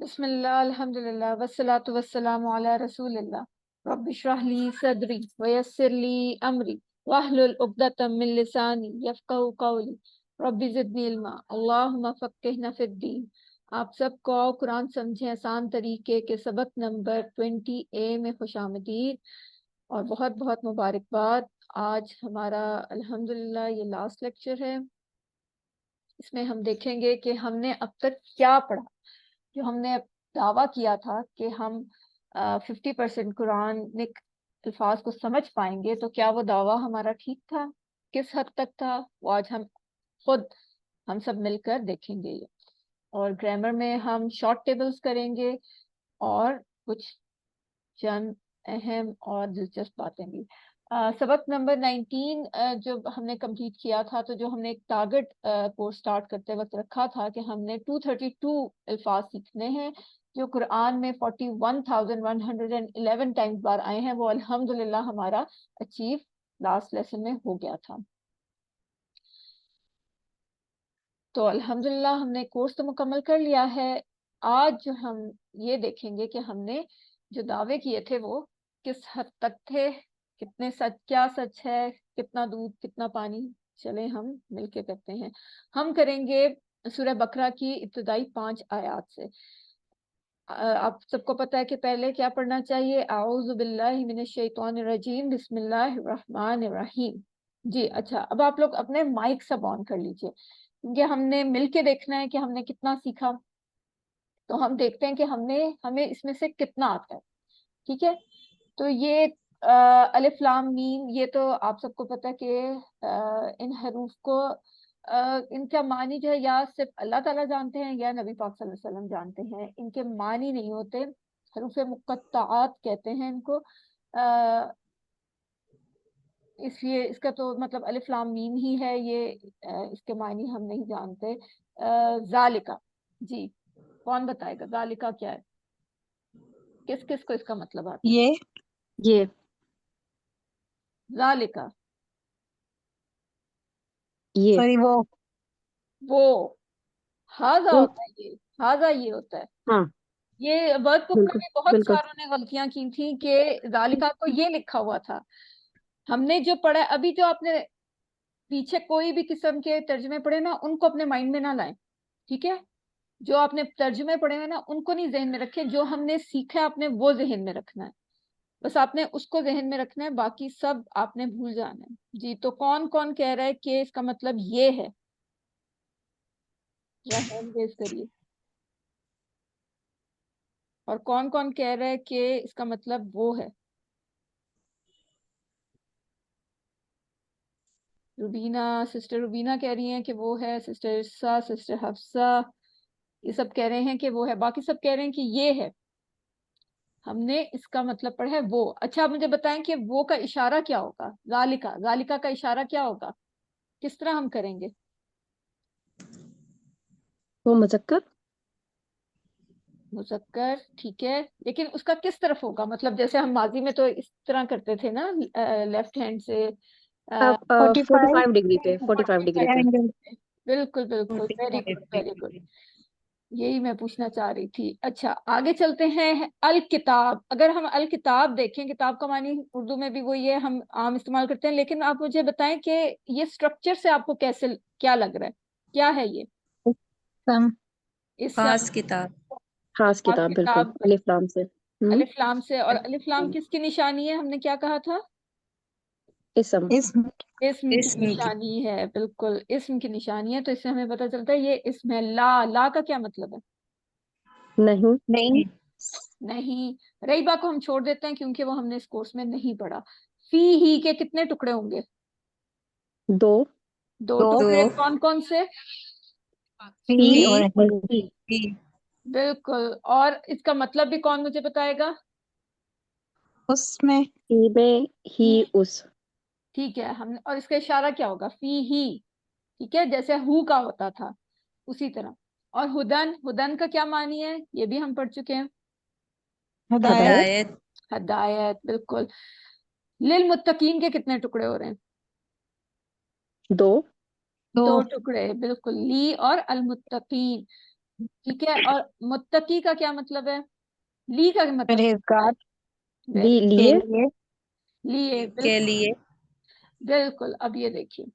बिस्मिल्लाह अल्हम्दुलिल्लाह वस्सलातु वस्सलामु अला रसूलिल्लाह रब्बि इश्रह ली सदरी वयस्सिर ली अमरी वहलुल उक़दतम मिन लिसानी यफ़क़हू क़ौली रब्बि ज़िदनी इल्मा अल्लाहुम्मा फ़क़्क़िहना फ़िद्दीन। आप सबको कुरान समझे आसान तरीके के सबक नंबर 20A में खुशामदीद और बहुत बहुत मुबारकबाद। आज हमारा अल्हम्दुलिल्लाह ये लास्ट लेक्चर है। इसमें हम देखेंगे कि हमने अब तक क्या पढ़ा। जो हमने दावा किया था कि हम 50% कुरानिक अल्फाज को समझ पाएंगे, तो क्या वो दावा हमारा ठीक था? किस हद तक था वो आज हम सब मिलकर देखेंगे ये। और ग्रामर में हम शॉर्ट टेबल्स करेंगे और कुछ चंद अहम और दिलचस्प बातें भी। सबक नंबर 19 जो हमने कंप्लीट किया था, तो जो हमने एक टारगेट कोर्स स्टार्ट करते वक्त रखा था कि हमने 232 अल्फाज सीखने हैं जो कुरान में 41,111 टाइम्स बार आए हैं। वो अल्हम्दुलिल्लाह हमारा अचीव लास्ट लेसन में हो गया था। तो अल्हम्दुलिल्लाह हमने कोर्स तो मुकम्मल कर लिया है। आज जो हम ये देखेंगे कि हमने जो दावे किए थे वो किस हद तक थे, कितने सच, क्या सच है, कितना दूध कितना पानी। चले हम मिलके करते हैं। हम करेंगे सूरह बकरा की इब्तिदाई 5 आयात से। आप सबको पता है कि पहले क्या पढ़ना चाहिए? आऊज़ु बिल्लाहि मिनश शैतानिर रजीम, बिस्मिल्लाहिर रहमानिर रहीम। जी अच्छा, अब आप लोग अपने माइक सब ऑन कर लीजिए क्योंकि हमने मिलके देखना है कि हमने कितना सीखा। तो हम देखते हैं कि हमें इसमें से कितना आता है। ठीक है, तो ये अलिफ लाम मीम, ये तो आप सबको पता है कि इन हरूफ को इनका मानी जो है या सिर्फ अल्लाह ताला जानते हैं या नबी पाक सल्लल्लाहु अलैहि वसल्लम जानते हैं। इनके मानी नहीं होते, हरूफ मुक़त्तआत कहते हैं इनको। इसलिए इसका तो मतलब अलिफ लाम मीम ही है ये। इसके मानी हम नहीं जानते। जालिका, जी कौन बताएगा जालिका क्या है? किस किस को इसका मतलब आता है? ये जालिका, ये सॉरी वो हाजा वो होता है। ये हाजा ये होता है। हाँ, ये वर्ड बुक में बिल्कुल भी बहुत बिल्कुल। सारों ने गलतियां की थी कि जालिका को ये लिखा हुआ था। हमने जो पढ़ा है अभी, जो आपने पीछे कोई भी किस्म के तर्जुमे पढ़े ना, उनको अपने माइंड में ना लाएं। ठीक है, जो आपने तर्जुमे पढ़े हुए ना उनको नहीं जहन में रखें, जो हमने सीखा है आपने वो जहन में रखना है। बस आपने उसको जहन में रखना है, बाकी सब आपने भूल जाना है। जी, तो कौन कौन कह रहा है कि इसका मतलब ये है? जरा हैंड रेज करिए। और कौन कौन कह रहा है कि इसका मतलब वो है? रुबीना, सिस्टर रुबीना कह रही हैं कि वो है। सिस्टर इर्सा, सिस्टर हफ्सा, ये सब कह रहे हैं कि वो है। बाकी सब कह रहे हैं कि ये है। हमने इसका मतलब पढ़ा है वो। अच्छा, आप मुझे बताएं कि वो का इशारा क्या होगा? जालिका, जालिका का इशारा क्या होगा? किस तरह हम करेंगे? वो मुज़क्कर। मुज़क्कर, ठीक है, लेकिन उसका किस तरफ होगा? मतलब जैसे हम माजी में तो इस तरह करते थे ना, लेफ्ट हैंड से। अब 45 45 डिग्री पे, 45 डिग्री पे। एंगल बिल्कुल बिल्कुल, वेरी गुड वेरी गुड। यही मैं पूछना चाह रही थी। अच्छा, आगे चलते हैं। अल किताब, अगर हम अल किताब देखें, किताब का मानी उर्दू में भी वही है, हम आम इस्तेमाल करते हैं। लेकिन आप मुझे बताएं कि ये स्ट्रक्चर से आपको कैसे, क्या लग रहा है, क्या है ये? सम इस खास किताब। खास खास किताब, बिल्कुल किताब, अलिफ लाम से। अलिफ लाम से। और अलिफ लाम किसकी निशानी है? हमने क्या कहा था? इसम। इसम इस्म की इसम की। निशानी है, बिल्कुल इस्म की निशानी है। तो इससे हमें पता चलता है ये इस्म है। ला, ला का क्या मतलब है? नहीं। नहीं नहीं। रईबा को हम छोड़ देते हैं क्योंकि वो हमने इस कोर्स में नहीं पढ़ा। फी ही के कितने टुकड़े होंगे? दो। दो दो टुकड़े। दो। कौन कौन से? फी फी और ही। फी बिल्कुल। और इसका मतलब भी कौन मुझे बताएगा? उसमें ही में ही ही, उस। ठीक है। हमने, और इसका इशारा क्या होगा? फी ही, ठीक है, जैसे हु का होता था उसी तरह। और हुदन, हुदन का क्या मानी है? ये भी हम पढ़ चुके हैं। हदायत हदायत। हिदायत। हदायत, बिल्कुल। लिल मुत्तकीन के कितने टुकड़े हो रहे हैं? दो। दो दो टुकड़े, बिल्कुल। ली और अल मुत्तकीन। ठीक है। और मुत्तकी का क्या मतलब है? ली का मतलब परहेजगार ली वेरी लिए के लिए लिए के लिए बिल्कुल। अब ये देखिए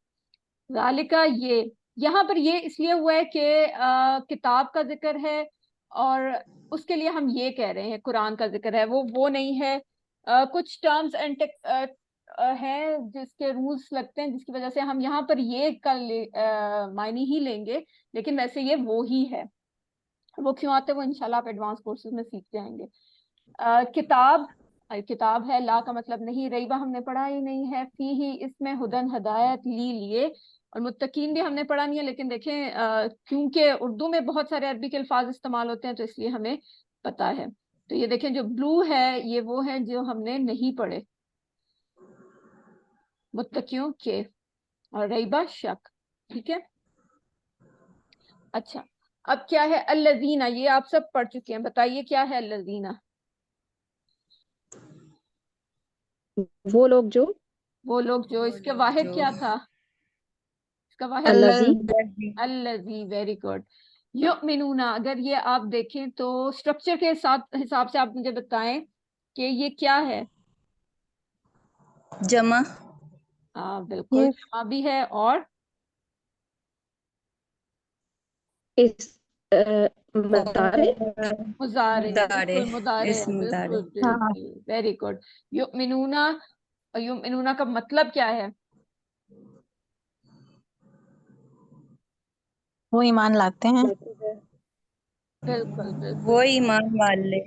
जालिका, ये यहाँ पर ये इसलिए हुआ है कि किताब का जिक्र है और उसके लिए हम ये कह रहे हैं कुरान का जिक्र है, वो नहीं है। कुछ टर्म्स एंड हैं जिसके रूल्स लगते हैं, जिसकी वजह से हम यहाँ पर ये मायने ही लेंगे, लेकिन वैसे ये वो ही है। वो क्यों आते हैं वो इंशाल्लाह आप एडवांस कोर्सेज में सीख जाएंगे। किताब, किताब है। ला का मतलब नहीं, रईबा हमने पढ़ा ही नहीं है। फी ही, इसमें हुदन हदायत, ली लिए। और मुत्तकीन भी हमने पढ़ा नहीं है, लेकिन देखें क्योंकि उर्दू में बहुत सारे अरबी के अल्फाज इस्तेमाल होते हैं तो इसलिए हमें पता है। तो ये देखें जो ब्लू है ये वो है जो हमने नहीं पढ़े, मुत्तकियों के। और रईबा शक। ठीक है। अच्छा, अब क्या है अल्लज़ीना? ये आप सब पढ़ चुके हैं, बताइए क्या है अल्लज़ीना? वो लोग जो वो लोग जो, इसके वाहिद क्या था? इसका वाहिद अल्लाजी अल्लज़ी, वेरी गुड। युमिनूना, अगर ये आप देखें तो स्ट्रक्चर के साथ हिसाब से आप मुझे बताएं कि ये क्या है? जमा बिल्कुल ये जमा भी है। और इस मदारे मुजारे, मुदारे बिल्कुल मुदारे, इसम मुदारे बिल्कुल हाँ बिल्कुल, वेरी गुड। युमिनूना, और युमिनूना का मतलब क्या है? वो ईमान लाते हैं। बिल्कुल बिल्कुल, वो ईमान वाले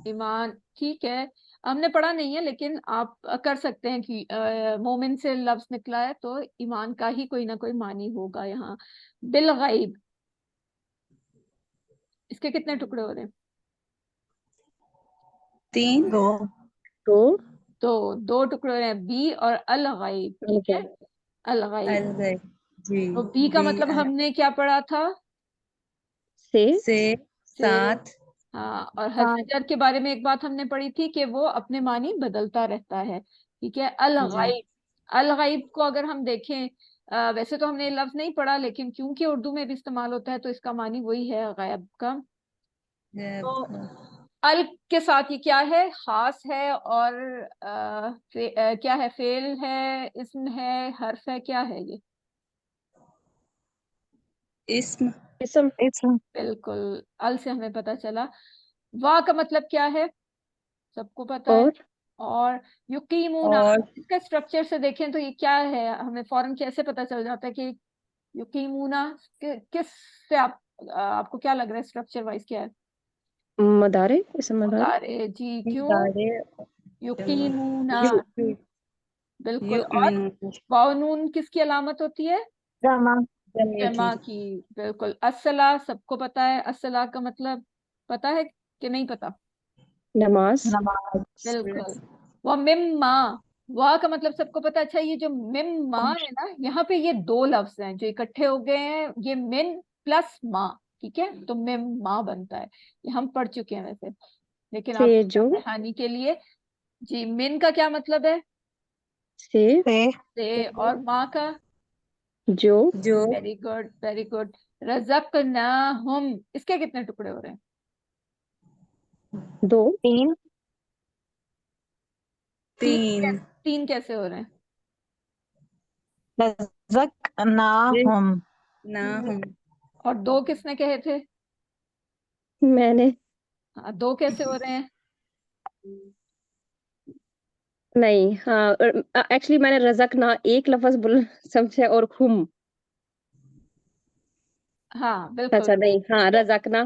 ईमान। ठीक है, हमने पढ़ा नहीं है लेकिन आप कर सकते हैं कि मोमिन से लफ्ज निकला है तो ईमान का ही कोई ना कोई मानी होगा यहाँ। बिल गैब, इसके कितने टुकड़े हो रहे हैं? 3 दो तो तो दो टुकड़े हो रहे हैं, बी और अल गैब। ठीक है, अल गैब। अलग जी तो बी का बी मतलब हमने क्या पढ़ा था? से से से। साथ हाँ, और हर्फ हाँ जर के बारे में एक बात हमने पढ़ी थी कि वो अपने मानी बदलता रहता है। ठीक है, अल जी गैब। अल गैब को अगर हम देखें, वैसे तो हमने ये लफ्ज नहीं पढ़ा लेकिन क्योंकि उर्दू में भी इस्तेमाल होता है तो इसका मानी वही है गैब का। तो अल के साथ ये क्या है? खास है। और क्या है? फेल है, इस्म है, हर्फ है, क्या है ये? इसम इसम इसम बिल्कुल, अल से हमें पता चला। वाह का मतलब क्या है? सबको पता है। और और युकीमूना, और इसका स्ट्रक्चर से देखें तो ये क्या है? हमें फौरन कैसे पता चल जाता है कि युकीमूना किस से आपको क्या लग रहा है स्ट्रक्चर वाइज क्या है? मदारे इसम मदारे मुतारे, जी। क्यों? मुदारे युकीमूना, यु बिल्कुल। और युमिनून वाव नून किसकी अलामत होती है? जमा जमे की जमा की, बिल्कुल। अस्सला, सबको पता है अस्सला का मतलब, पता है कि नहीं पता? नमाज नमाज बिल्कुल। वह मिम्मा, वाह का मतलब सबको पता है। अच्छा, ये जो मिम्मा है ना, यहाँ पे ये दो लफ्ज हैं जो इकट्ठे हो गए हैं, ये मिन प्लस माँ। ठीक है, तो मिम्मा बनता है। ये हम पढ़ चुके हैं वैसे, लेकिन से आप जो कहानी के लिए। जी, मिन का क्या मतलब है? से से से। और माँ का? जो जो वेरी गुड, वेरी गुड। रज़क़नाहुम, इसके कितने टुकड़े हो रहे हैं? दो तीन तीन 3 तीन कैसे हो रहे हैं? रज़क़नाहुम ना हम और दो किसने कहे थे? मैंने हाँ, दो कैसे हो रहे हैं? नहीं हाँ एक्चुअली मैंने रज़क ना एक लफ्ज बोल समझे और खुम हाँ बिल्कुल। अच्छा नहीं हाँ रज़क ना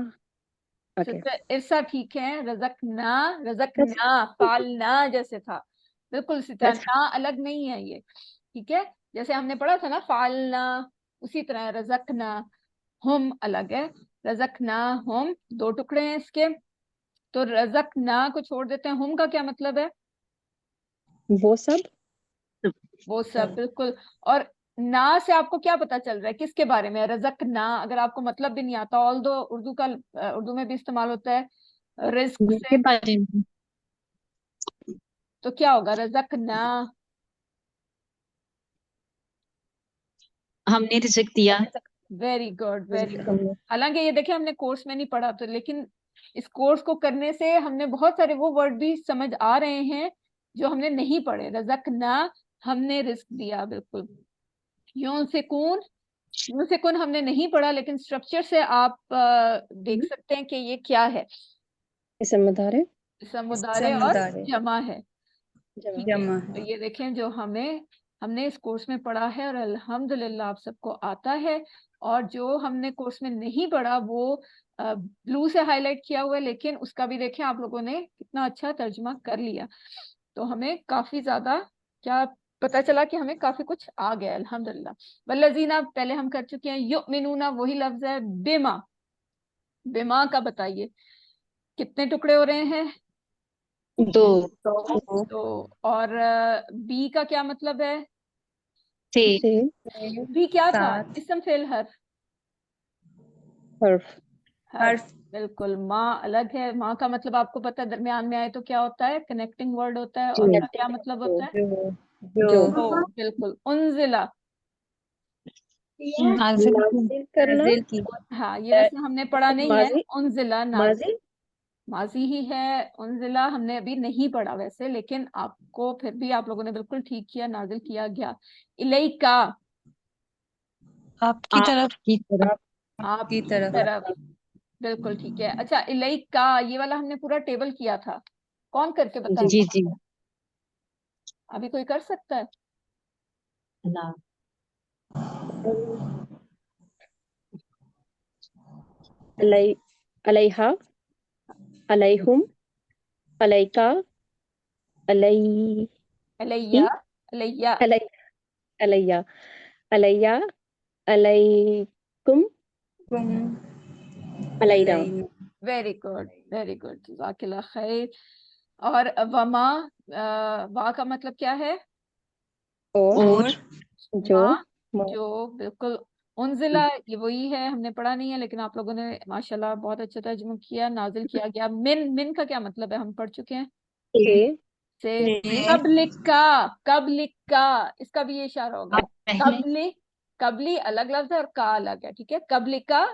ओके सिस्टर इरसा ठीक है। रज़क़ना, रज़क़ना पालना जैसे था, बिल्कुल इसी तरह। अच्छा ना अलग नहीं है ये। ठीक है, जैसे हमने पढ़ा था ना पालना, उसी तरह रज़क़ना। हम अलग है। रज़क़ना हम दो टुकड़े हैं इसके। तो रज़क़ना को छोड़ देते हैं, हम का क्या मतलब है? वो सब वो सब, बिल्कुल। और ना से आपको क्या पता चल रहा है किसके बारे में? रज़क ना, अगर आपको मतलब भी नहीं आता, ऑल दो उर्दू का उर्दू में भी इस्तेमाल होता है रिस्क के से, बारे में तो क्या होगा? रज़क ना। हमने रिज़्क दिया वेरी गुड, वेरी गुड। रज़क़ना। हालांकि ये देखें हमने कोर्स में नहीं पढ़ा तो, लेकिन इस कोर्स को करने से हमने बहुत सारे वो वर्ड भी समझ आ रहे हैं जो हमने नहीं पढ़े। रज़क़ना हमने रिस्क दिया, बिल्कुल। यूनफिकून हमने नहीं पढ़ा, लेकिन स्ट्रक्चर से आप देख सकते हैं कि ये क्या है। इसम मुदारे समुदारे और समुदारे जमा है, जमा। ठीक है। जमा तो है। ये देखें जो हमने इस कोर्स में पढ़ा है और अल्हम्दुलिल्लाह आप सबको आता है। और जो हमने कोर्स में नहीं पढ़ा वो ब्लू से हाईलाइट किया हुआ है, लेकिन उसका भी देखें आप लोगों ने कितना अच्छा तर्जुमा कर लिया। तो हमें काफी ज्यादा क्या पता चला कि हमें काफी कुछ आ गया अल्हम्दुलिल्लाह। वल्लज़ीना पहले हम कर चुके हैं, युमिनूना वही लफ्ज है। बिमा, बिमा का बताइए कितने टुकड़े हो रहे हैं? 2 तो और बी का क्या मतलब है? 6 से बी क्या था? 7 इस्म फेल हर्फ। हर्फ। हर्फ। बिल्कुल। माँ अलग है, माँ का मतलब आपको पता है दरमियान में आए तो क्या होता है? कनेक्टिंग वर्ड होता है। और जी। उसका क्या मतलब होता है? जो जो तो बिल्कुल। उन्जिला, नाज़िल नाज़िल करना। नाजिल की। हाँ ये वैसे हमने पढ़ा नहीं है। माजी उन्जिला माजी माजी ही है। उन्जिला हमने अभी नहीं पढ़ा वैसे, लेकिन आपको फिर भी आप लोगों ने बिल्कुल ठीक किया, नाजिल किया गया। इलेका, आपकी तरफ की तरफ आपकी तरफ। तरफ, बिल्कुल ठीक है। अच्छा, इलेका ये वाला हमने पूरा टेबल किया था, कौन करके जी जी बताएगा? अभी कोई कर सकता है? ना अलೈ अलैहा अलैहुम अलैका अलैही अलैया, अलैया, अलै अलैया अलैया अलैकुम कुम अलैना। अलैना। वेरी गुड, वेरी गुड, जज़ाकिल्लाह खैर। और वमा, वा का मतलब क्या है? और जो माँ, जो, बिल्कुल। उन्जिला ये वही है, हमने पढ़ा नहीं है, लेकिन आप लोगों ने माशाल्लाह बहुत अच्छा तर्जुमा किया। नाजिल किया गया। मिन का क्या मतलब है? हम पढ़ चुके हैं। से कब लिखा, कब लिखा, इसका भी ये इशारा होगा। आप पहले कबली, कबली अलग लफ्ज है और का अलग है, ठीक है। कब लिखा,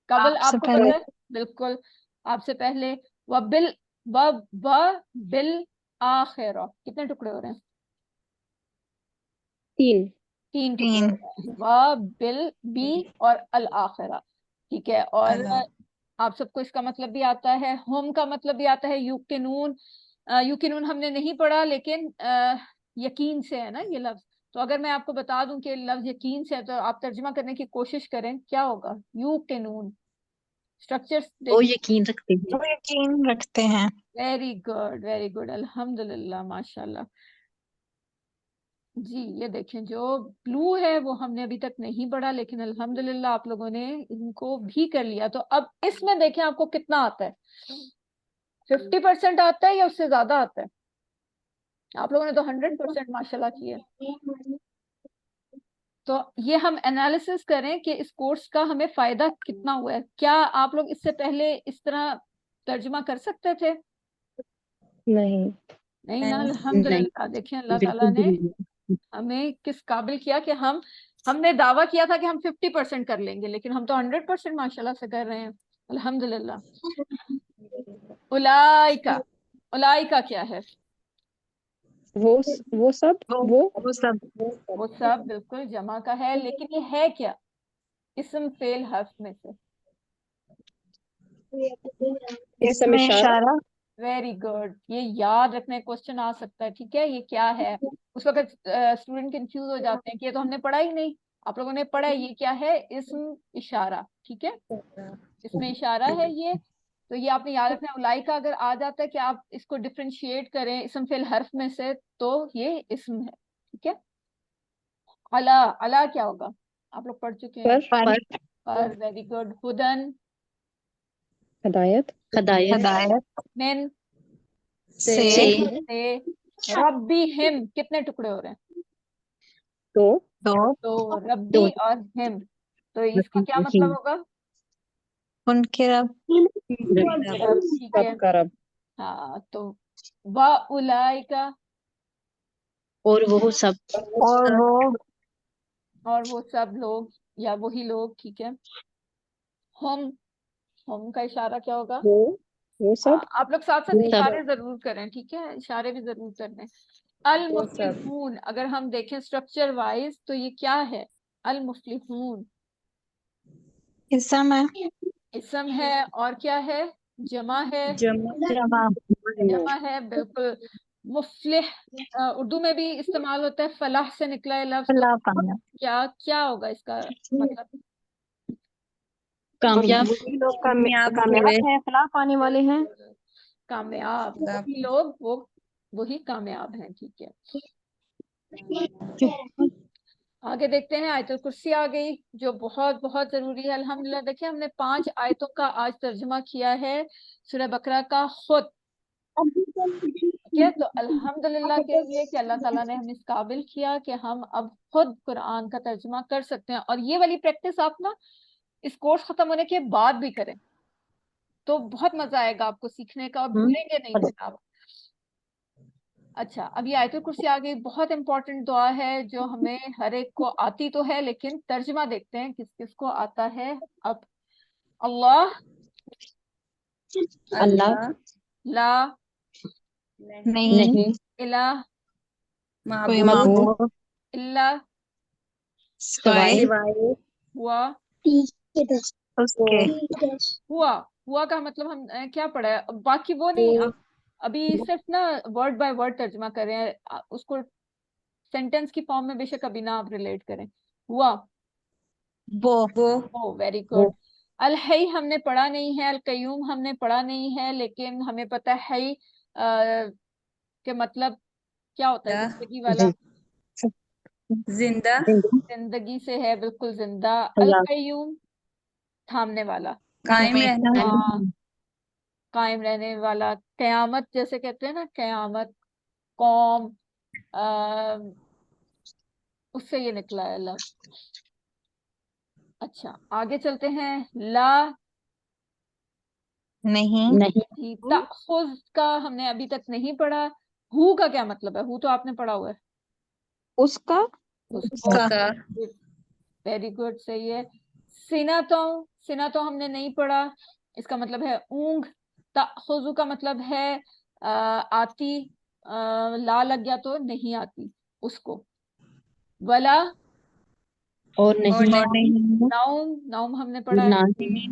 कबल आपसे आपको पहले पता है, बिल्कुल आपसे पहले। व बिल, व बिल आखिरा, कितने टुकड़े हो रहे हैं? 3 तीन टुकड़े हो 3 रहे हैं। व बिल बी और अल आखिरा, ठीक है। और अल्लाह आप सबको इसका मतलब भी आता है। होम का मतलब भी आता है युकिनून। युकिनून हमने नहीं पढ़ा, लेकिन यकीन से है ना ये लफ्ज। तो अगर मैं आपको बता दूं कि लफ्ज यकीन से है, तो आप तर्जुमा करने की कोशिश करें, क्या होगा? युकिनून। स्ट्रक्चर्स वो देख। यकीन रखते हैं वो यकीन रखते हैं वेरी गुड, वेरी गुड, अल्हम्दुलिल्लाह, माशाल्लाह। जी ये देखें जो ब्लू है वो हमने अभी तक नहीं पढ़ा, लेकिन अल्हम्दुलिल्लाह आप लोगों ने इनको भी कर लिया। तो अब इसमें देखें आपको कितना आता है? 50% आता है या उससे ज्यादा आता है? आप लोगों ने तो 100% माशाल्लाह किया। तो ये हम एनालिसिस करें कि इस कोर्स का हमें फायदा कितना हुआ है। क्या आप लोग इससे पहले इस तरह तर्जुमा कर सकते थे? नहीं। नहीं ना, नहीं अल्हम्दुलिल्लाह। देखें अल्लाह ताला बिल्कुल भी ने नहीं हमें किस काबिल किया कि हमने दावा किया था कि हम 50% कर लेंगे, लेकिन हम तो 100% माशाल्लाह से कर रहे हैं, अल्हम्दुलिल्लाह। उलाइका, उलाइका क्या है? वो सब वो सब वो सब, बिल्कुल जमा का है, लेकिन ये है क्या? इस्म फेल हर्फ में से। इसम इसमें इशारा। इशारा वेरी गुड, ये याद रखने क्वेश्चन आ सकता है, ठीक है। ये क्या है? उस वक्त स्टूडेंट कंफ्यूज हो जाते हैं कि ये तो हमने पढ़ा ही नहीं। आप लोगों ने पढ़ा है, ये क्या है? इस्म इशारा, ठीक है। इसमें इशारा है ये। तो ये आपने याद रखना है। उलाइका अगर आ जाता है कि आप इसको डिफरेंशिएट करें इस्म फिल हर्फ में से, तो ये इस्म है, ठीक है। अला, अला क्या होगा? आप लोग पढ़ चुके हैं। पर पर, वेरी गुड। हुदन, हदायत हदायत मिन, से से। रब्बी हिम, कितने टुकड़े हो रहे हैं? तो दो तो रब्बी और हिम, तो इसका क्या मतलब होगा? उनके रब रब, ठीक है। रब का रब। हाँ तो वा उलाइका, और वो सब और वो सब लोग, या वही लोग, ठीक है। हम का इशारा क्या होगा? वो सब आप लोग साथ साथ सब इशारे जरूर करें, ठीक है, इशारे भी जरूर करने। अल वो सब मुफ्लिहून, अगर हम देखें स्ट्रक्चर वाइज तो ये क्या है? अल मुफ्लिहून इसम है। इसम है, और क्या है? जमा है। जमा जमा। जमा है, बिल्कुल। मुफ्लिह उर्दू में भी इस्तेमाल होता है, फलाह से निकला है लफ्ज, तो फलाह पाना। क्या क्या होगा इसका मतलब? कामयाब वही लोग कामयाब कामयाब हुए है, फलाह पाने वाले हैं। कामयाब, वही लोग वो वही कामयाब हैं, ठीक है। आगे देखते हैं, आयतुल कुर्सी आ गई जो बहुत बहुत जरूरी है। अल्हम्दुलिल्लाह, देखिए हमने 5 आयतों का आज तर्जुमा किया है सूरह बकरा का खुद, ठीक है। तो अल्हम्दुलिल्लाह के लिए कि अल्लाह ताला ने हमें इस काबिल किया कि हम अब खुद कुरान का तर्जुमा कर सकते हैं, और ये वाली प्रैक्टिस आप ना इस कोर्स खत्म होने के बाद भी करें तो बहुत मजा आएगा आपको सीखने का, और भूलेंगे नहीं फिर आप। अच्छा, अब ये आयतुल कुर्सी आ गई, बहुत इंपॉर्टेंट दुआ है जो हमें हर एक को आती तो है, लेकिन तर्जुमा देखते हैं किस किस को आता है। अब अल्लाह अल्लाह ला नहीं नहीं इलाह कोई माबूद माबूद इल्ला सिवाय सिवाय हुआ। उसके। हुआ हुआ का मतलब हम क्या पढ़ा है? बाकी वो नहीं, अभी सिर्फ ना वर्ड बाय वर्ड तर्जुमा कर रहे हैं, उसको सेंटेंस की फॉर्म में बेशक अभी ना आप रिलेट करें। हुआ, वो वो ओ वेरी गुड। अल हई हमने पढ़ा नहीं है, अल कयूम हमने पढ़ा नहीं है, लेकिन हमें पता है हई के मतलब क्या होता है? जिंदगी वाला, जिंदा जिंदगी से है, बिल्कुल जिंदा। अल कयूम थामने वाला, कायम रहने हाँ, कायम रहने वाला। कयामत जैसे कहते हैं ना, कयामत, कौम, आ, उससे ये निकला है लफ्ज। अच्छा, आगे चलते हैं। ला नहीं नहीं ताखुज का हमने अभी तक नहीं पढ़ा। हु का क्या मतलब है? हु तो आपने पढ़ा हुआ है, उसका उसको। उसका। का वेरी गुड, सही है। सिनातो, सिनातो हमने नहीं पढ़ा, इसका मतलब है ऊंघ। ताखुजु का मतलब है आती, ला लग गया तो नहीं आती उसको। वला और नहीं और नहीं नाउम, नाउम हमने पढ़ा है। नहीं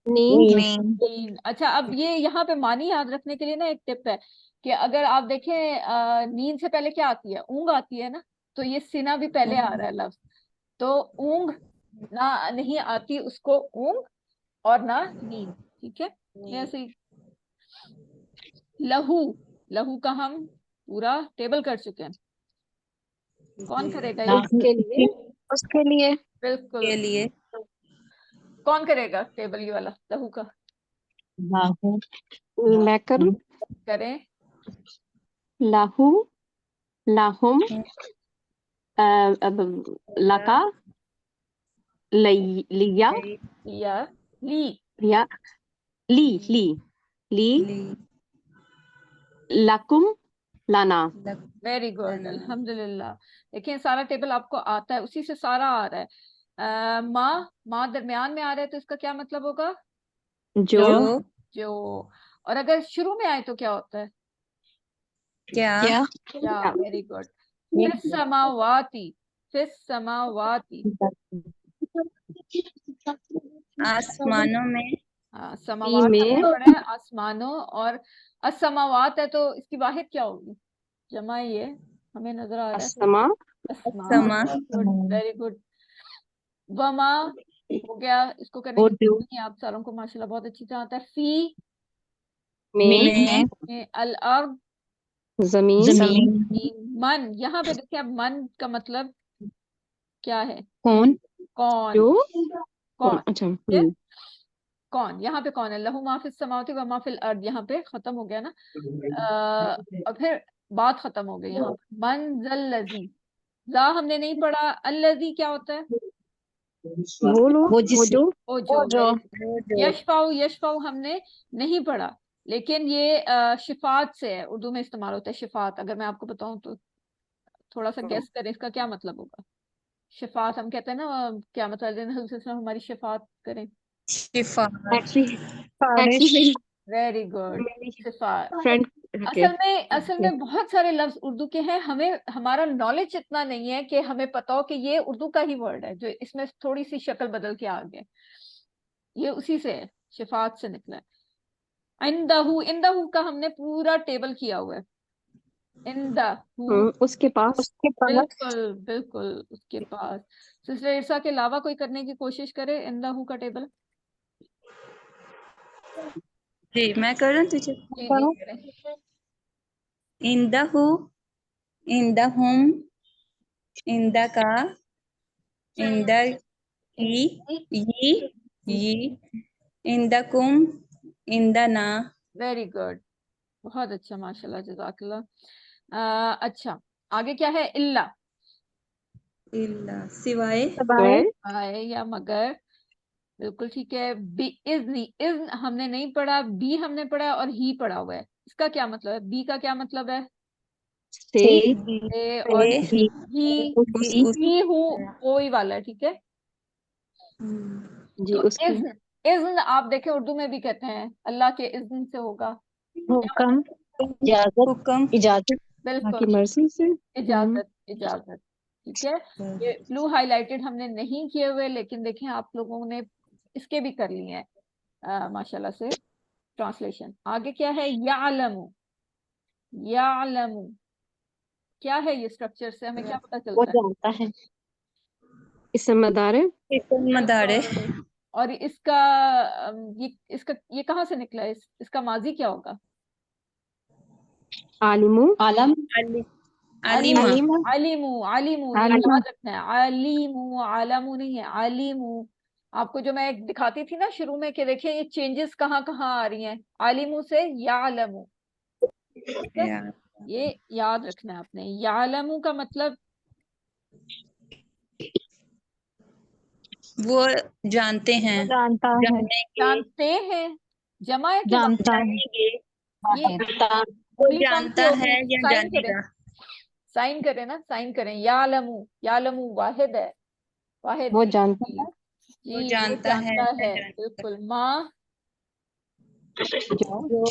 नींद नहीं नींद। अच्छा, अब ये यहाँ पे मानी याद रखने के लिए ना एक टिप है कि अगर आप देखें नींद से पहले क्या आती है? ऊंघ आती है ना, तो ये सिना भी पहले आ रहा है लफ्ज, तो ऊंघ ना नहीं आती उसको ऊंघ, और ना नींद, ठीक है। ये ऐसे ही। लहू, लहू का हम पूरा टेबल कर चुके हैं, कौन करेगा ये? उसके लिए उसके लिए। बिल्कुल, के लिए कौन करेगा टेबल ये वाला लहू का? मैं करूं। करें। लाहू लाहुम अब लका लिया या ली, लिया ली ली ली ली लकुम लाना। वेरी गुड, अल्हम्दुलिल्लाह। देखिए सारा टेबल आपको आता है, उसी से सारा आ रहा है। माँ, माँ दरमियान में आ रहा है तो इसका क्या मतलब होगा? जो जो जो। और अगर शुरू में आए तो क्या होता है? क्या क्या क्या, वेरी गुड। फिर समावाती, फिर समावाती, आसमानों में हाँ, समावात हमने में पढ़ा है आसमानों, और असमावात है तो इसकी वाहिद क्या होगी? जमा ही है, हमें नजर आ रहा है। असमा असमा, समा गुड, वेरी गुड। वमा हो गया, इसको करने की और जो जरूरत नहीं, आप सारों को माशाल्लाह बहुत अच्छी तरह आता है। फी में में में अल अर्द, जमीन जमीन। मन, यहाँ पे देखिए अब मन का मतलब क्या है? कौन कौन, जो कौन, कौन अच्छा ठीक है? कौन, यहाँ पे कौन है? लहू माफिस समावती व माफिल अर्द, यहाँ पे खत्म हो गया ना। और फिर बात खत्म हो गई यहाँ पे। मन जल लजी, जा हमने नहीं पढ़ा। अल्लजी क्या होता है? वो लोग वो वो जिस जो ओ वो जो, जो वो जो यशफाऊ, यशफाऊ हमने नहीं पढ़ा, लेकिन ये शिफात से है, उर्दू में इस्तेमाल होता है शिफात। अगर मैं आपको बताऊं तो थोड़ा सा गेस करें इसका क्या मतलब होगा? शफात हम कहते हैं ना, क्या मतलब हमारी शफात करें। शिफा, Actually, बारिश, actually वेरी गुड। मेरी शफात। friend, okay, असल में बहुत सारे लफ्ज उर्दू के हैं, हमें हमारा नॉलेज इतना नहीं है कि हमें पता हो कि ये उर्दू का ही वर्ड है, जो इसमें थोड़ी सी शक्ल बदल के आ गया, ये उसी से है, शिफात से निकला है। इंदहू का हमने पूरा टेबल किया हुआ है। इंदहू, उसके पास उसके पास, बिल्कुल बिल्कुल उसके पास। सिस्टर इरसा के अलावा कोई करने की कोशिश करे इंदहू का टेबल। जी मैं कर रहा हूँ टीचर। जी करो। करें। In the who, in the home, in the का, इन द ही, ये, इन द कुम, इन द ना। वेरी गुड, बहुत अच्छा, माशाल्लाह, जज़ाकल्लाह। अच्छा, आगे क्या है? इल्ला, इल्ला सिवाय, सबाए, आए या मगर, बिल्कुल ठीक है। बी इज़्नी, इज़्न हमने नहीं पढ़ा, बी हमने पढ़ा और ही पढ़ा हुआ है। इसका क्या मतलब है? बी का क्या मतलब है? से ए, और से, ही ही, उस, ही हूँ कोई वाला, ठीक है। जी तो उसकी इज़्न, इज़्न आप देखें उर्दू में भी कहते हैं अल्लाह के इज़्न से होगा। हुक्म, इजाजत, हुक्म, इजाजत, बिल्कुल, की मर्जी से इजाजत, इजाजत, ठीक है। ये ब्लू हाईलाइटेड हमने नहीं किए हुए, लेकिन देखें आप लोगों ने इसके भी कर लिए हैं माशाल्लाह से ट्रांसलेशन। आगे क्या है? यालमु, यालमु क्या है? ये स्ट्रक्चर से हमें क्या पता वो चलता है? जानता है, इससे मदार है मदारे, बिल्कुल। और इसका ये कहाँ से निकला है? इसका माजी क्या होगा? आलिमु आलम, अलीमा, अलीमु, अलीमु, अलीमु, ये आलिमा, याद रखना है। अलीमु, आलमु नहीं है, अलीमु। आपको जो मैं एक दिखाती थी ना शुरू में कि देखिए ये चेंजेस कहाँ कहाँ आ रही हैं, अलीमु से यालमु, ठीक है। ये याद रखना है आपने। यालमु का मतलब वो जानते हैं, जानता है, जानेंगे, जानते हैं, जमा है कि जानता है, जानेंगे, ये जानता, वो अगली कौन सी जानता है होगी? या साइन करें, जानेगा। साइन करें ना, साइन करें। यालमु, यालमु वाहिद है, वाहिद वो एक जानता चीज। वो जी वो जानता है जानता या है, जानेगा। बिल्कुल। माँ, जो जो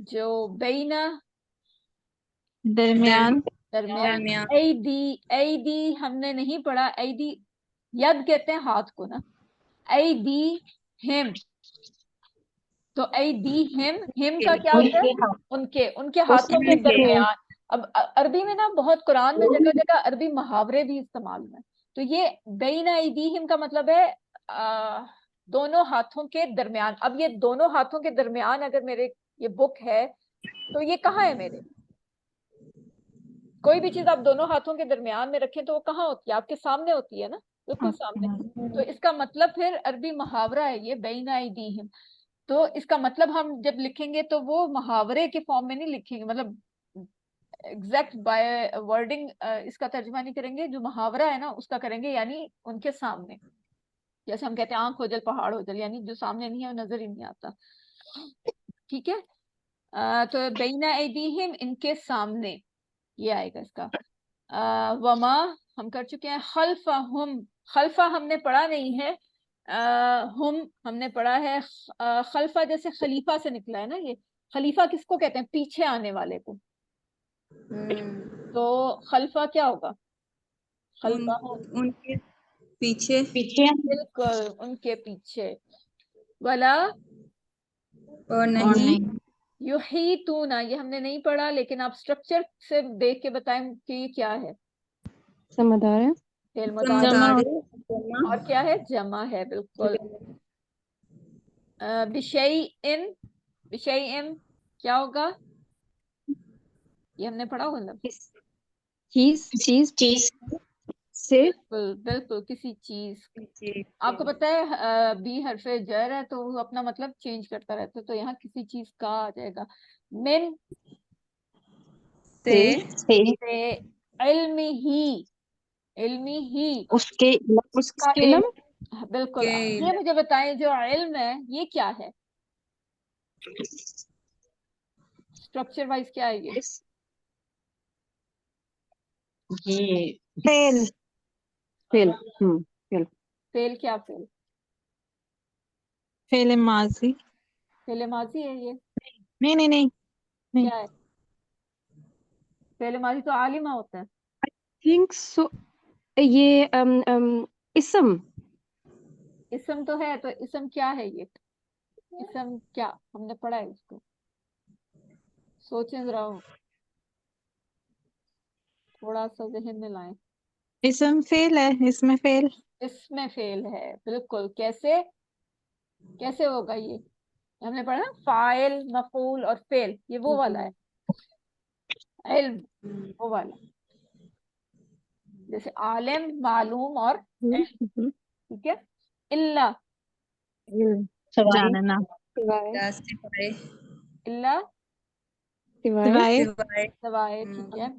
जो बैना, दरमियान, दरमियान। दरमियान, ऐदी, ऐदी हमने नहीं पढ़ा, ऐदी यद कहते हैं हाथ को ना। ऐदी हिम, तो ऐदी हिम का क्या होता है? उनके हाथ, उनके, उनके हाथों के उनके, दरमियान। अब अरबी में ना बहुत, कुरान में जगह जगह अरबी मुहावरे भी इस्तेमाल में। तो ये बैना ऐदीहिम का मतलब है दोनों हाथों के दरमियान। अब ये दोनों हाथों के दरमियान अगर मेरे ये बुक है तो ये कहाँ है मेरे? कोई भी चीज आप दोनों हाथों के दरमियान में रखें तो वो कहाँ होती है? आपके सामने होती है ना, बिल्कुल सामने। तो इसका मतलब फिर अरबी मुहावरा है ये, बैना ऐदीहिम। तो इसका मतलब हम जब लिखेंगे तो वो मुहावरे के फॉर्म में नहीं लिखेंगे, मतलब एग्जैक्ट बाय वर्डिंग इसका तर्जुमा नहीं करेंगे, जो मुहावरा है ना उसका करेंगे, यानी उनके सामने। जैसे हम कहते हैं आंख हो जल पहाड़ हो जल, यानी जो सामने नहीं है वो नजर ही नहीं आता, ठीक है। तो बैना ऐदीहिम, इनके सामने, ये आएगा इसका। वमा हम कर चुके हैं। खल्फा हम, खल्फा हमने पढ़ा नहीं है। हम हमने पढ़ा है। खल्फा जैसे खलीफा से निकला है ना ये। खलीफा किसको कहते हैं? पीछे आने वाले को। तो खल्फा क्या होगा? उन खल्फा, उनके पीछे, पीछे, बिल्कुल उनके पीछे। वला और और नहीं, नहीं, युहीतूना, ये हमने नहीं पढ़ा, लेकिन आप स्ट्रक्चर से देख के बताएं कि ये क्या है। से मदार है फेल मुदारे, जमा, मदारे, जमा, और क्या है? जमा है, बिल्कुल। बिशई इन, बिशई इन क्या होगा? ये हमने पढ़ा हुआ ना। चीज चीज, से बिल्कुल बिल्कुल, किसी चीज। पीछे, आपको पता है बी हरफे जर है तो वो अपना मतलब चेंज करता रहता है, तो यहाँ किसी चीज का आ जाएगा। मिन से, से, से, इल्मी ही, इल्मी ही, उसके, उसका उसके इल्म। इलम बिल्कुल। के ये मुझे बताएं जो इल्म है ये क्या है? स्ट्रक्चर वाइज क्या है ये? ये फेल, फेल फेल क्या फेल? फेल माजी। फेल माजी है ये? नहीं नहीं नहीं नहीं क्या है? फेल माजी तो आलिमा होता है। Think so. ये इसम। इसम तो है, तो इसम क्या है ये? इसम क्या हमने पढ़ा है इसको? सोचें जरा, थोड़ा सा जहन में लाएं। इसम फेल है, इसमें फेल। इसमें फेल है, बिल्कुल। कैसे कैसे होगा ये? हमने पढ़ा ना, फाइल, मफूल और फेल, ये वो वाला है। इल्म वो वाला, जैसे आलिम, मालूम और इल्म, ठीक है। इल्ला, जानना। या सिवाय। इल्ला सिवाय। सिवाय। सवाए, ठीक है।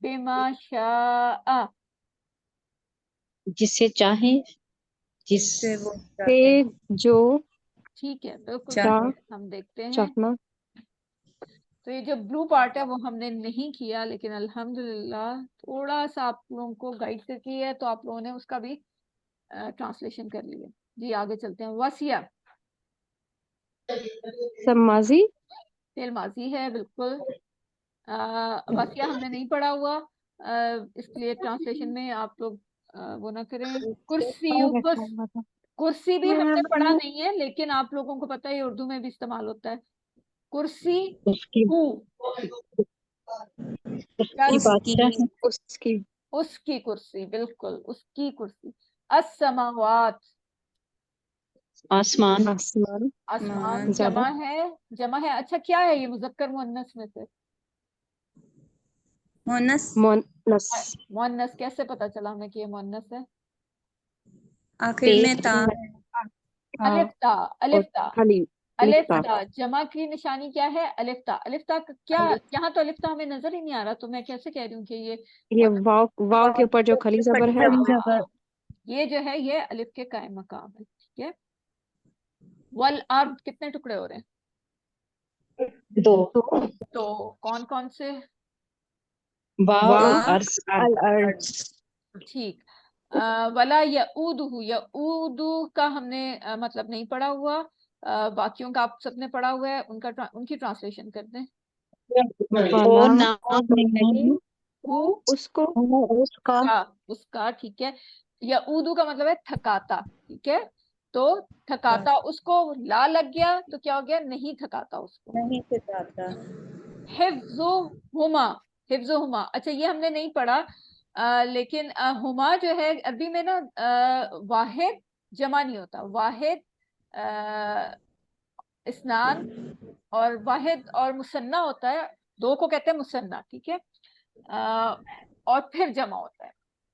बिमा शाआ, जिससे चाहे, जिससे वो से चाहे। जो ठीक है, बिल्कुल चाहे। सही है। हम देखते हैं। चाहना। तो ये जो ब्लू पार्ट है वो हमने नहीं किया, लेकिन अल्हम्दुलिल्लाह थोड़ा सा आप लोगों को गाइड करके है, तो आप लोगों ने उसका भी ट्रांसलेशन कर लिया। जी आगे चलते हैं। वसिया, समाजी। फेल माजी है, बिल्कुल। वसिया हमने नहीं पढ़ा हुआ, इसलिए ट्रांसलेशन में आप लोग वो ना करें। कुर्सी, कुर्सी भी हमने पढ़ा नहीं है, लेकिन आप लोगों को पता है उर्दू में भी इस्तेमाल होता है। कुर्सी हु, क्या? उसकी। उसकी कुर्सी, बिल्कुल उसकी कुर्सी। अस्समावात, आसमान। आसमान। आसमान ज्यादा। जमा है। अच्छा क्या है ये मुजक्कर मुअन्नस में से? मोनस। मोनस। मुअन्नस कैसे पता चला हमें कि ये मुअन्नस है? आखिर में ता। अलिफ ता, और अलिफ ता, खाली अलिफ लिखता। ता। जमा की निशानी क्या है? अलिफ ता। अलिफ ता का क्या? यहाँ तो अलिफ ता हमें नजर ही नहीं आ रहा, तो मैं कैसे कह रही हूँ कि ये ये मुअन्नस? वाव वाव के ऊपर जो खली जबर है। हाँ, ये जो है ये अलिफ के कायम मकाम है, ठीक है। वल अर्द कितने टुकड़े हो रहे हैं? दो। तो कौन कौन से? वाव वाव, अर्स। अल अर्ज। ठीक। वला यऊदुहु, यऊदु का हमने मतलब नहीं पढ़ा हुआ। बाकियों का आप सबने पढ़ा हुआ है, उनकी ट्रांसलेशन कर दें। वो नाम नहीं। हु, उसको। उसका। उसका, ठीक है। यऊदु का मतलब है थकाता, ठीक है। तो थकाता उसको, ला लग गया तो क्या हो गया? नहीं थकाता उसको। नहीं सिखाता। हिफ्जुहुमा, हिफ्जुहुमा, अच्छा ये हमने नहीं पढ़ा, लेकिन हुमा जो है अरबी में ना, वाहिद जमा नहीं होता। वाहिद, इस्नान, और वाहिद और मुसन्ना होता है, दो को कहते हैं मुसन्ना, ठीक है। और फिर जमा होता है,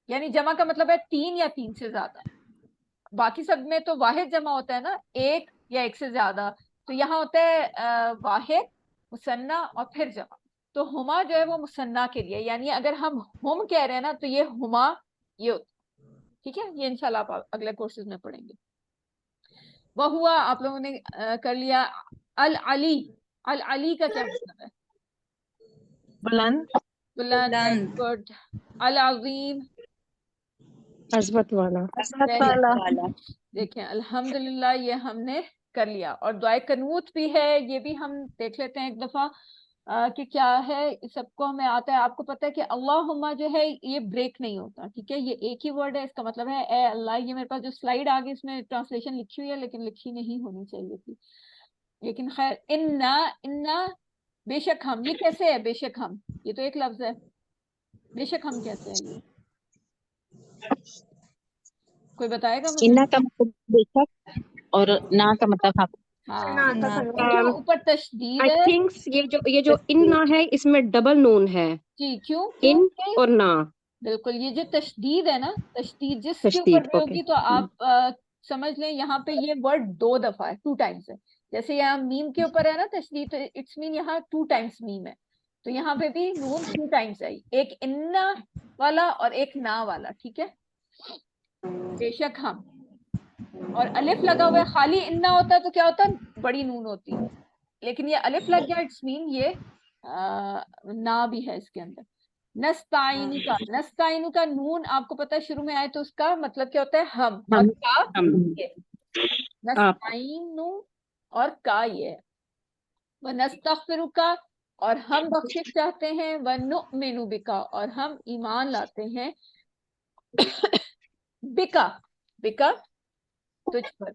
यानी जमा का मतलब है तीन या तीन से ज्यादा। बाकी सब में तो वाहिद जमा होता है ना, एक या एक से ज्यादा। तो यहाँ होता है वाहिद, मुसन्ना और फिर जमा। तो हुमा जो है वो मुसन्ना के लिए, यानी अगर हम हुम कह रहे हैं ना, तो ये हुमा ये होता है, ठीक है। ये इंशाल्लाह आप अगले कोर्सेज में पढ़ेंगे। वह हुआ आप लोगों ने कर लिया। अल अली, अल अली का क्या मतलब है? बुलंद। बुलंद, वेरी बुलंद। गुड। अल अजीम, अजमत वाला। वाला। देखें अल्हम्दुलिल्लाह ये हमने कर लिया। और दुआए कनूत भी है, ये भी हम देख लेते हैं एक दफा कि क्या है। इस सबको हमें आता है। आपको पता है कि अल्लाहुम्मा जो है ये ब्रेक नहीं होता, ठीक है। ये एक ही वर्ड है, इसका मतलब है ए अल्लाह। ये मेरे पास जो स्लाइड आ गई इसमें ट्रांसलेशन लिखी हुई है, लेकिन लिखी नहीं होनी चाहिए थी। लेकिन खैर, इन्ना, इन्ना, बेशक हम, ये कैसे है बेशक हम? ये तो एक लफ्ज है, बेशक हम कैसे है ये? कोई बताएगा मुझे? इन्ना का मतलब बेशक और ना का मतलब हाँ। हाँ, ना। इनके ऊपर तशदीद आई है। थिंक ये जो इन्ना है इसमें डबल नून है। जी, क्यों? इन क्योंकि और ना। बिल्कुल, ये जो तशदीद है ना, तशदीद जिसके ऊपर तशदीद। भी ओके। होगी तो आप समझ लें यहाँ पे ये वर्ड दो दफा है, टू टाइम्स है। जैसे यहाँ मीम के ऊपर है ना तशदीद, तो इट्स मीन यहाँ टू टाइम्स मीम है। तो यहाँ पे भी नून टू टाइम्स है, एक इन्ना वाला और एक ना वाला, ठीक है। बेशक हम, और अलिफ लगा हुआ है। खाली इन्ना होता तो क्या होता? बड़ी नून होती। लेकिन ये अलिफ लग गया, इट्स मीन ये ना भी है इसके अंदर। नस्ताइनु का नून आपको पता है शुरू में आए तो उसका मतलब क्या होता है? हम। और का हम ये नस्ताइनु और का ये है। व नस्तगफिरुका और हम बख्शिश चाहते हैं। व नुमिनु बिका और हम ईमान लाते हैं। बिका बिका तुझ पर।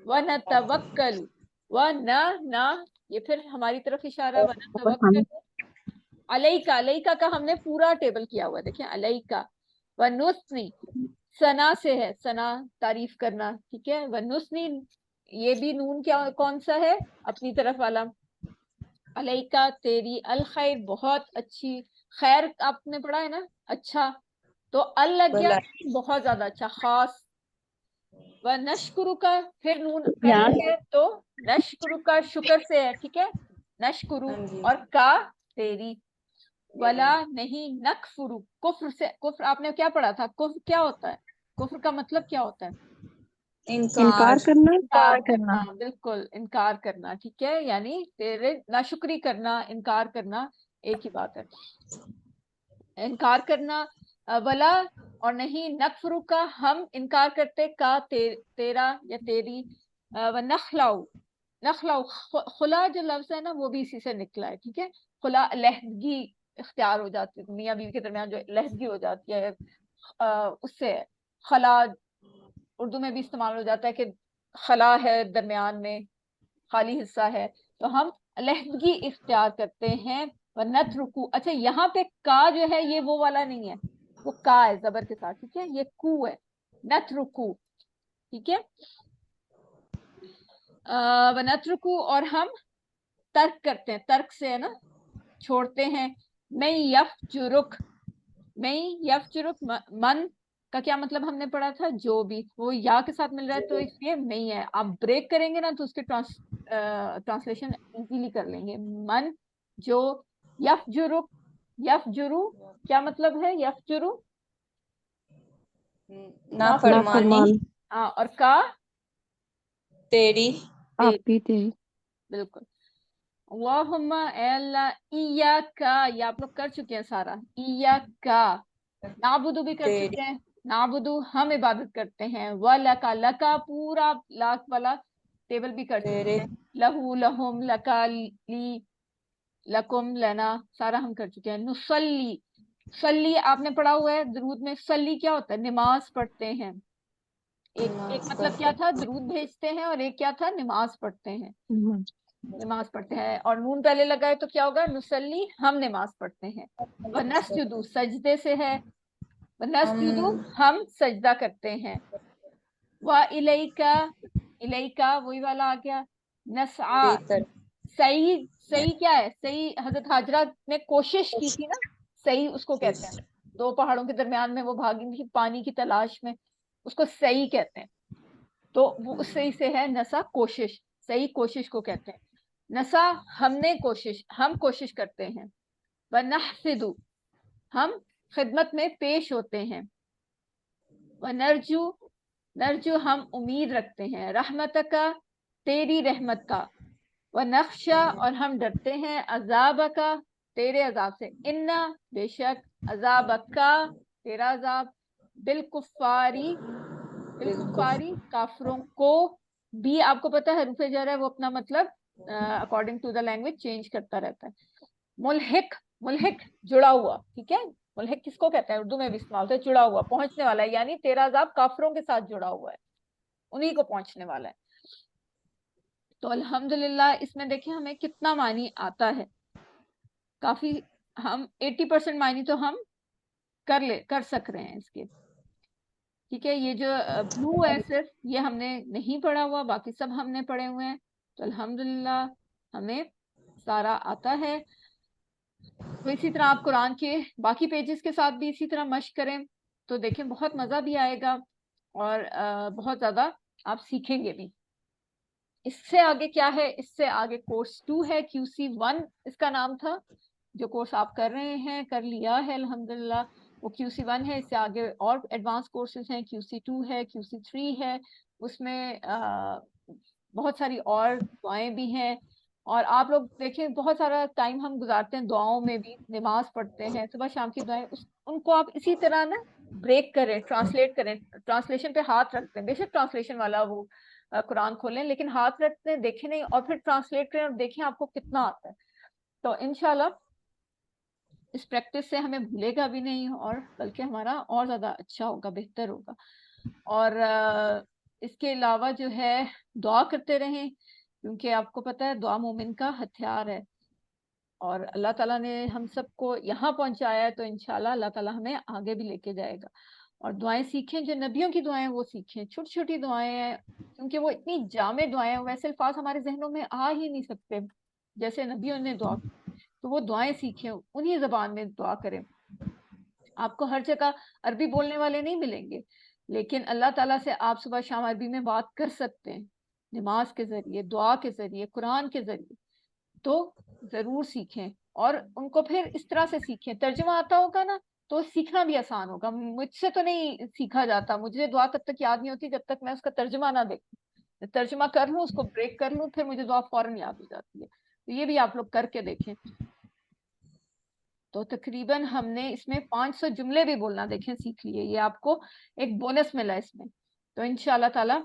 व नतवक्कलु व न ये फिर हमारी तरफ इशारा। व नतवक्कलु अलैका अलैका का हमने पूरा टेबल किया हुआ, देखिए अलैका। व नुस्नी सना से है, सना तारीफ करना, ठीक है। व नुस्नी ये भी नून क्या कौन सा है? अपनी तरफ वाला। अलैका तेरी, अल खैर बहुत अच्छी, खैर आपने पढ़ा है ना, अच्छा, तो अल लग गया बहुत ज्यादा अच्छा, खास। व नशकुरु का फिर नून याद है तो नशकुरु का शुक्र से है, ठीक है, नशकुरु। हाँ जी। और का तेरी। वला नहीं नकफुरु कुफ्र से। कुफ्र आपने क्या पढ़ा था? कुफ्र क्या होता है? कुफ्र का मतलब क्या होता है? इनकार करना। इनकार करना, बिल्कुल इनकार करना, ठीक है, यानी तेरे नाशुक्री करना, इनकार करना एक ही बात है। इनकार करना। वला और नहीं नकफुरु का हम इनकार करते, का तेरा या तेरी। व नखलाउ नखलाउ खुला जो लफ्ज है ना वो भी इसी से निकला है, ठीक है। खुला लहदगी इख्तियार हो जाती है, मियाँ बीवी के दरमियान जो लहदगी हो जाती है उससे है। खला उर्दू में भी इस्तेमाल हो जाता है कि खला है दरमियान में, खाली हिस्सा है, तो हम लहदगी इख्तियार करते हैं। व नतरुकू, अच्छा यहाँ पे का जो है ये वो वाला नहीं है, वो का है जबर के साथ, ठीक है, ये कू है, नतरुकू, ठीक है। व नतरुकू और हम तर्क करते हैं, तर्क से है ना, छोड़ते हैं। मैं यफजुरुक मैं यफजुरुक मन का क्या मतलब हमने पढ़ा था? जो भी, वो या के साथ मिल रहा है तो इसलिए नहीं है। आप ब्रेक करेंगे ना तो उसके ट्रांसलेशन इजीली कर लेंगे। मन जो, यफजुरुक यफजुरु क्या मतलब है? यफजुरु नाफरमानी हाँ, और का तेरी आपकी तेरी। बिल्कुल। वाहुम्मा ए अल्लाह इय्याका, ये आप लोग कर चुके हैं सारा। इय्याका नाबुदु भी कर तेरी चुके हैं, नाबुदु हम इबादत करते हैं। व लका लका पूरा लाख वाला टेबल भी कर चुके तेरे हैं। लहू लहुम लका ली लकुम लना सारा हम कर चुके हैं। नुसल्ली सल्ली आपने पढ़ा हुआ है दरूद में, सल्ली क्या होता है? नमाज पढ़ते हैं। एक मतलब क्या था? दरूद भेजते हैं, और एक क्या था? नमाज पढ़ते हैं। नमाज पढ़ते हैं और नून पहले लगाए तो क्या होगा? नुसल्ली हम नमाज पढ़ते हैं। व नस्जुदु सजदे से है, व नस्जुदु हम सजदा करते हैं। व इलैका इलैका वही वाला आ गया। नसआ बेहतर सही सही क्या है? सही हजरत हाजरा ने कोशिश की थी ना, सही उसको कहते हैं। दो पहाड़ों के दरमियान में वो भागी थी पानी की तलाश में, उसको सही कहते हैं। तो वो उस सही से है नसा कोशिश, सही कोशिश को कहते हैं। नसा हम कोशिश करते हैं। व नहफिदु हम खिदमत में पेश होते हैं। व नरजू हम उम्मीद रखते हैं। रहमत का तेरी रहमत का। व नख्शा और हम डरते हैं। अजाब का तेरे अजाब से। इन्ना बेशक अजाब का तेरा अजाब। बिलकुफारी काफरों को भी आपको पता है रुफे जा रहा है, वो अपना मतलब according to the language change करता रहता है। मुल्हिक जुड़ा हुआ, ठीक है। मुल्हिक किसको कहते हैं? उर्दू में भी इस्तेमाल होता है, जुड़ा हुआ, पहुंचने वाला है, यानी तेरा अजाब काफरों के साथ जुड़ा हुआ है, उन्हीं को पहुंचने वाला है। तो अल्हम्दुलिल्लाह इसमें देखिए हमें कितना मानी आता है, काफी, हम 80% मानी तो हम कर सक रहे हैं इसके, ठीक है। ये जो ब्लू है सिर्फ ये हमने नहीं पढ़ा हुआ, बाकी सब हमने पढ़े हुए हैं, तो अल्हम्दुलिल्लाह हमें सारा आता है। तो इसी तरह आप कुरान के बाकी पेजेस के साथ भी इसी तरह मश्क करें तो देखें बहुत मजा भी आएगा, और बहुत ज्यादा आप सीखेंगे भी। इससे आगे क्या है? इससे आगे कोर्स 2 है, QC1 इसका नाम था, जो कोर्स आप कर रहे हैं, कर लिया है अल्हम्दुलिल्लाह, वो QC1 है। इससे आगे और एडवांस कोर्सेज हैं, QC2 है, QC3 है, उसमें बहुत सारी और दुआएं भी हैं, और आप लोग देखें बहुत सारा टाइम हम गुजारते हैं दुआओं में भी, नमाज पढ़ते हैं, सुबह शाम की दुआएं, उनको आप इसी तरह ना ब्रेक करें, ट्रांसलेट करें, ट्रांसलेशन पे हाथ रखते हैं। बेशक ट्रांसलेशन वाला वो कुरान खोलें, लेकिन हाथ रखते हैं, देखें नहीं, और फिर ट्रांसलेट करें और देखें आपको कितना आता है। तो इंशाल्लाह इस प्रैक्टिस से हमें भूलेगा भी नहीं, और बल्कि हमारा और ज्यादा अच्छा होगा, बेहतर होगा। और इसके अलावा जो है दुआ करते रहें, क्योंकि आपको पता है दुआ मोमिन का हथियार है, और अल्लाह ताला ने हम सबको यहाँ पहुंचाया है, तो इंशाल्लाह अल्लाह ताला हमें आगे भी लेके जाएगा। और दुआएं सीखें, जो नबियों की दुआएं वो सीखें, छोटी छोटी दुआएं हैं, क्योंकि वो इतनी जामे दुआएं हैं, वैसे अल्फाज हमारे जहनों में आ ही नहीं सकते जैसे नबियों ने दुआ की। तो वो दुआएं सीखें, उन्हीं जबान में दुआ करें। आपको हर जगह अरबी बोलने वाले नहीं मिलेंगे, लेकिन अल्लाह ताला से आप सुबह शाम अरबी में बात कर सकते हैं, नमाज के जरिए, दुआ के जरिए, कुरान के जरिए। तो जरूर सीखें, और उनको फिर इस तरह से सीखें, तर्जुमा आता होगा ना तो सीखना भी आसान होगा। मुझसे तो नहीं सीखा जाता, मुझे दुआ तब तक याद नहीं होती जब तक मैं उसका तर्जुमा ना देखूं। तर्जुमा कर लूं, उसको ब्रेक कर लूं, फिर मुझे दुआ फौरन याद हो जाती है। तो ये भी आप लोग करके देखें। तो तकरीबन हमने इसमें 500 जुमले भी बोलना देखें सीख लिए, ये आपको एक बोनस मिला इसमें। तो इंशाल्लाह ताला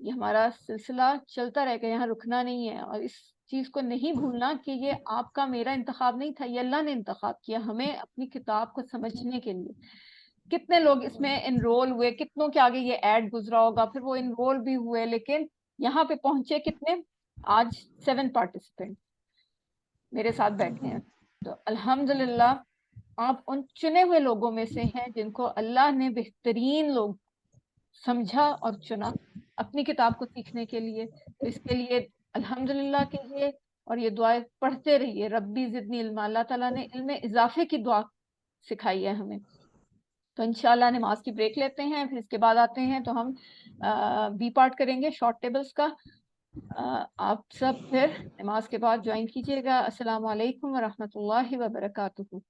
ये हमारा सिलसिला चलता रहेगा, यहाँ रुकना नहीं है। और इस चीज को नहीं भूलना कि ये आपका मेरा इंतखाब नहीं था, ये अल्लाह ने इंतखाब किया हमें अपनी किताब को समझने के लिए। कितने लोग इसमें इनरोल हुए, कितनों के आगे ये ऐड गुजरा होगा, फिर वो इनरोल भी हुए, लेकिन यहाँ पे पहुंचे कितने? आज 7 पार्टिसिपेंट मेरे साथ बैठे हैं। तो अल्हम्दुलिल्लाह आप उन चुने हुए लोगों में से हैं जिनको अल्लाह ने बेहतरीन लोग समझा और चुना अपनी किताब को सीखने के लिए। तो इसके लिए अल्हम्दुलिल्लाह कीजिए, और ये दुआएं पढ़ते रहिए, रब्बी जिदनी इल्मा। अल्लाह ताला ने इल्म में इजाफे की दुआ सिखाई है हमें। तो इंशाल्लाह नमाज की ब्रेक लेते हैं, फिर इसके बाद आते हैं तो हम बी पार्ट करेंगे शॉर्ट टेबल्स का। आप सब फिर नमाज के बाद ज्वाइन कीजिएगा। अस्सलाम वालेकुम व रहमतुल्लाहि व बरकातुहू।